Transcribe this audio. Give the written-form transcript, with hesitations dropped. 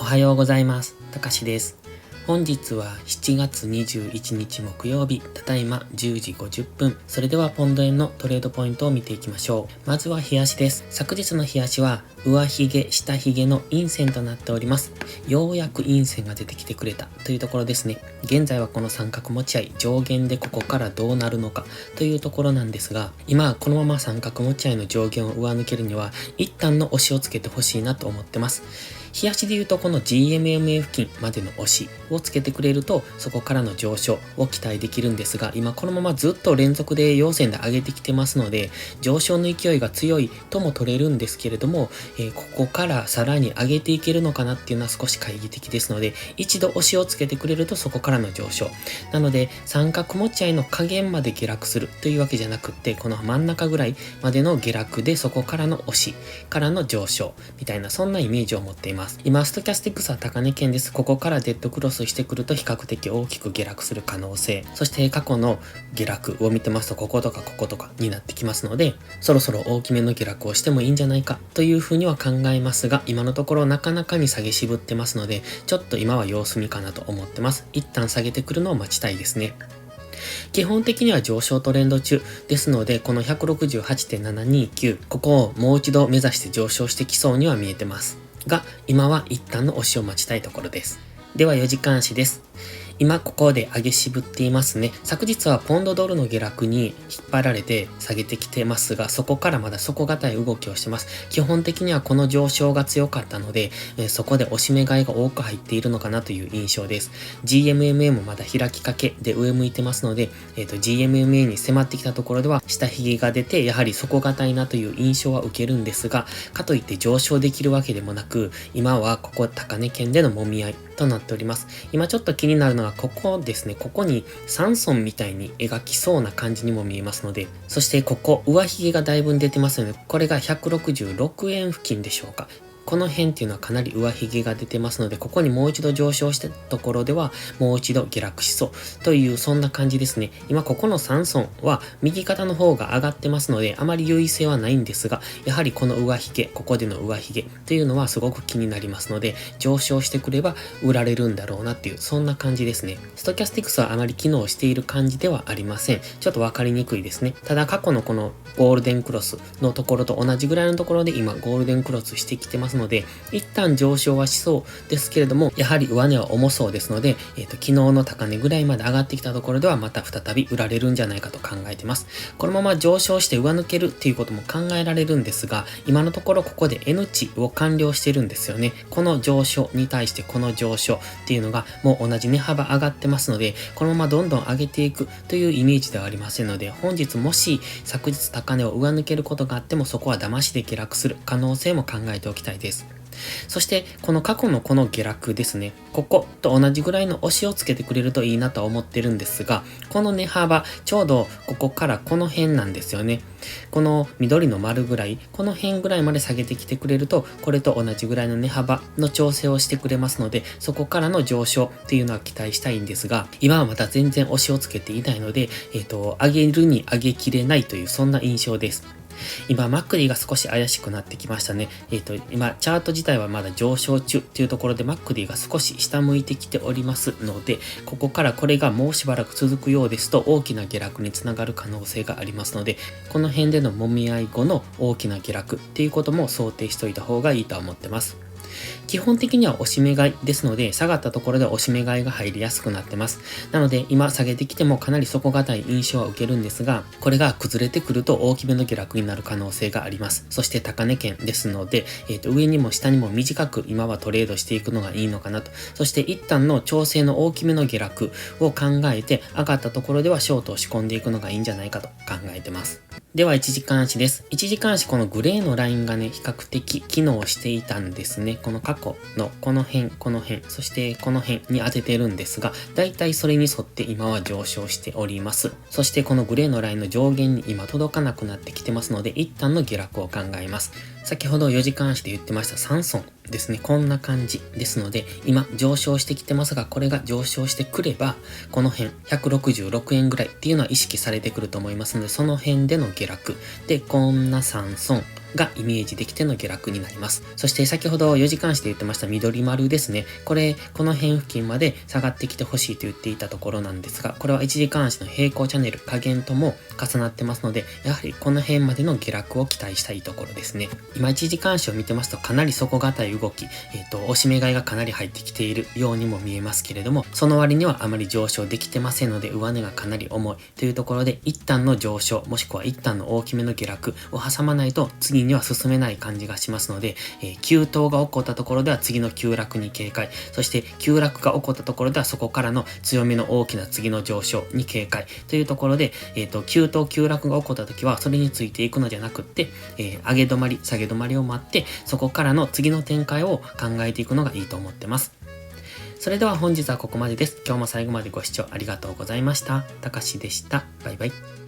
はようございます。たかしです。本日は7月21日木曜日、ただいま10時50分。それではポンド円のトレードポイントを見ていきましょう。まずは日足です。昨日の日足は上髭、下髭の陰線となっております。ようやく陰線が出てきてくれたというところですね。現在はこの三角持ち合い、上限でここからどうなるのかというところなんですが、今このまま三角持ち合いの上限を上抜けるには、一旦の押しをつけてほしいなと思ってます。日足で言うとこの GMMA 付近までの押しをつけてくれるとそこからの上昇を期待できるんですが、今このままずっと連続で陽線で上げてきてますので上昇の勢いが強いとも取れるんですけれども、ここからさらに上げていけるのかなっていうのは少し懐疑的ですので、一度押しをつけてくれるとそこからの上昇なので、三角持ち合いの下限まで下落するというわけじゃなくって、この真ん中ぐらいまでの下落でそこからの押しからの上昇みたいな、そんなイメージを持っています。今ストキャスティクスは高値圏です。ここからデッドクロスしてくると比較的大きく下落する可能性、そして過去の下落を見てますとこことかこことかになってきますので、そろそろ大きめの下落をしてもいいんじゃないかというふうには考えますが、今のところなかなかに下げ渋ってますので、ちょっと今は様子見かなと思ってます。一旦下げてくるのを待ちたいですね。基本的には上昇トレンド中ですので、この 168.729 ここをもう一度目指して上昇してきそうには見えてますが、今は一旦の押しを待ちたいところです。では4時間足です。今ここで上げ渋っていますね。昨日はポンドドルの下落に引っ張られて下げてきてますが、そこからまだ底堅い動きをしてます。基本的にはこの上昇が強かったので、そこで押し目買いが多く入っているのかなという印象です。GMMA もまだ開きかけで上向いてますので、GMMA に迫ってきたところでは下髭が出て、やはり底堅いなという印象は受けるんですが、かといって上昇できるわけでもなく、今はここ高値圏での揉み合いとなっております。今ちょっと気になるのはここですね。ここに3尊みたいに描きそうな感じにも見えますので、そしてここ上髭がだいぶ出てますので、これが166円付近でしょうか。この辺っていうのはかなり上髭が出てますので、ここにもう一度上昇したところではもう一度下落しそうという、そんな感じですね。今ここの3尊は右肩の方が上がってますのであまり優位性はないんですが、やはりこの上髭、ここでの上髭というのはすごく気になりますので、上昇してくれば売られるんだろうなっていう、そんな感じですね。ストキャスティクスはあまり機能している感じではありません。ちょっとわかりにくいですね。ただ過去のこのゴールデンクロスのところと同じぐらいのところで今ゴールデンクロスしてきてますので、一旦上昇はしそうですけれども、やはり上値は重そうですので、昨日の高値ぐらいまで上がってきたところではまた再び売られるんじゃないかと考えてます。このまま上昇して上抜けるっていうことも考えられるんですが、今のところここで N 値を完了してるんですよね。この上昇に対してこの上昇っていうのがもう同じ値幅上がってますので、このままどんどん上げていくというイメージではありませんので、本日もし昨日高値を上抜けることがあっても、そこは騙しで下落する可能性も考えておきたいです。そしてこの過去のこの下落ですね、ここと同じぐらいの押しをつけてくれるといいなとは思ってるんですが、この値幅ちょうどここからこの辺なんですよね。この緑の丸ぐらい、この辺ぐらいまで下げてきてくれると、これと同じぐらいの値幅の調整をしてくれますので、そこからの上昇っていうのは期待したいんですが、今はまだ全然押しをつけていないので、上げるに上げきれないという、そんな印象です。今、マックディが少し怪しくなってきましたね。今、チャート自体はまだ上昇中っていうところで、マックディが少し下向いてきておりますので、ここからこれがもうしばらく続くようですと、大きな下落につながる可能性がありますので、この辺での揉み合い後の大きな下落っていうことも想定しておいた方がいいと思ってます。基本的には押し目買いですので、下がったところで押し目買いが入りやすくなってます。なので今下げてきてもかなり底堅い印象は受けるんですが、これが崩れてくると大きめの下落になる可能性があります。そして高値圏ですので、上にも下にも短く今はトレードしていくのがいいのかなと。そして一旦の調整の大きめの下落を考えて、上がったところではショートを仕込んでいくのがいいんじゃないかと考えてます。では1時間足です。1時間足、このグレーのラインがね、比較的機能していたんですね。この過去のこの辺、そしてこの辺に当ててるんですが、だいたいそれに沿って今は上昇しております。そしてこのグレーのラインの上限に今届かなくなってきてますので、一旦の下落を考えます。先ほど4時間足で言ってました3尊ですね。こんな感じですので、今上昇してきてますが、これが上昇してくれば、この辺166円ぐらいっていうのは意識されてくると思いますので、その辺での下落で、こんな3損がイメージできての下落になります。そして先ほど4時間足で言ってました緑丸ですね。この辺付近まで下がってきてほしいと言っていたところなんですが、これは1時間足の平行チャンネル下限とも重なってますので、やはりこの辺までの下落を期待したいところですね。今1時間足を見てますとかなり底堅い動き、押し目買いがかなり入ってきているようにも見えますけれども、その割にはあまり上昇できてませんので、上値がかなり重いというところで、一旦の上昇、もしくは一旦の大きめの下落を挟まないと次には進めない感じがしますので、急騰が起こったところでは次の急落に警戒、そして急落が起こったところではそこからの強めの大きな次の上昇に警戒というところで、急騰急落が起こった時はそれについていくのじゃなくって、上げ止まり下げ止まりを待って、そこからの次の展開を考えていくのがいいと思ってます。それでは本日はここまでです。今日も最後までご視聴ありがとうございました。たかしでした。バイバイ。